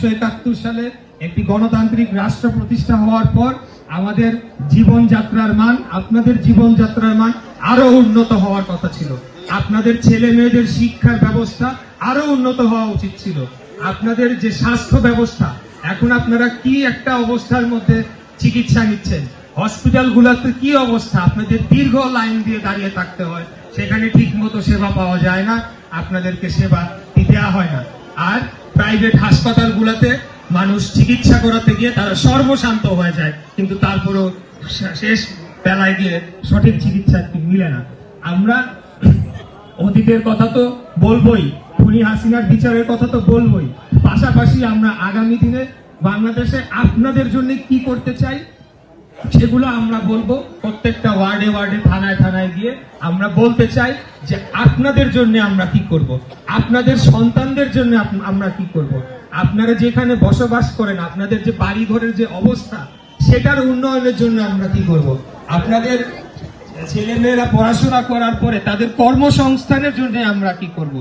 1971 সালে একটি গণতান্ত্রিক রাষ্ট্র প্রতিষ্ঠা হওয়ার পর আমাদের জীবনযাত্রার মান, আপনাদের জীবনযাত্রার মান আরো উন্নত হওয়ার কথা ছিল। আপনাদের ছেলে মেয়েদের শিক্ষার ব্যবস্থা আরো উন্নত হওয়া উচিত ছিল। আপনাদের যে স্বাস্থ্য ব্যবস্থা, এখন আপনারা কি একটা অবস্থার মধ্যে চিকিৎসা নিচ্ছেন, হসপিটালগুলোতে কি অবস্থা, আপনাদের দীর্ঘ লাইন দিয়ে দাঁড়িয়ে থাকতে হয়, সেখানে ঠিক মতো সেবা পাওয়া যায় না, আপনাদেরকে সেবা দেওয়া হয় না। আর প্রাইভেট হাসপাতালগুলোতে মানুষ চিকিৎসা করাতে গিয়ে তারা সর্বশান্ত হয়ে যায়, কিন্তু তারপরও শেষ বেলায় গিয়ে সঠিক চিকিৎসা মিলে না। আমরা অতীতের কথা তো বলবোই, খুনি হাসিনার বিচারের কথা তো বলবোই, পাশাপাশি আমরা আগামী দিনে বাংলাদেশে আপনাদের জন্য কি করতে চাই সেগুলো আমরা বলবো। প্রত্যেকটা ওয়ার্ডে ওয়ার্ডে, থানায় থানায় গিয়ে আমরা বলতে চাই যে আপনাদের জন্য আমরা কি করব, আপনাদের সন্তানদের জন্য আমরা কি করব, আপনারা যেখানে বসবাস করেন, আপনাদের যে বাড়ি ঘরের যে অবস্থা, সেটার উন্নয়নের জন্য আমরা কি করব, আপনাদের ছেলেমেয়েরা পড়াশোনা করার পরে তাদের কর্মসংস্থানের জন্য আমরা কি করব,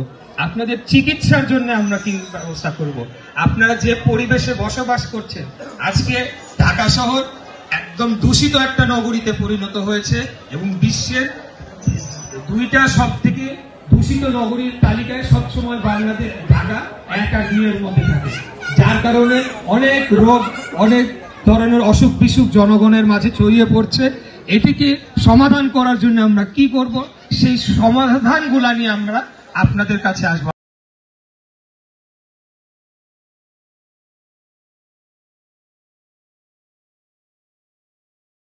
আপনাদের চিকিৎসার জন্য আমরা কি ব্যবস্থা করব। আপনারা যে পরিবেশে বসবাস করছেন, আজকে ঢাকা শহর একদম দূষিত একটা নগরীতে পরিণত হয়েছে এবং বিশ্বের 2টা সব থেকে দূষিত নগরীর তালিকায় সবসময় বাংলাদেশ, ঢাকা 1 আর 2 এর মধ্যে থাকে, যার কারণে অনেক রোগ, অনেক ধরনের অসুখ বিসুখ জনগণের মাঝে ছড়িয়ে পড়ছে। এটিকে সমাধান করার জন্য আমরা কি করব, সেই সমাধানগুলা নিয়ে আমরা আপনাদের কাছে আসবো।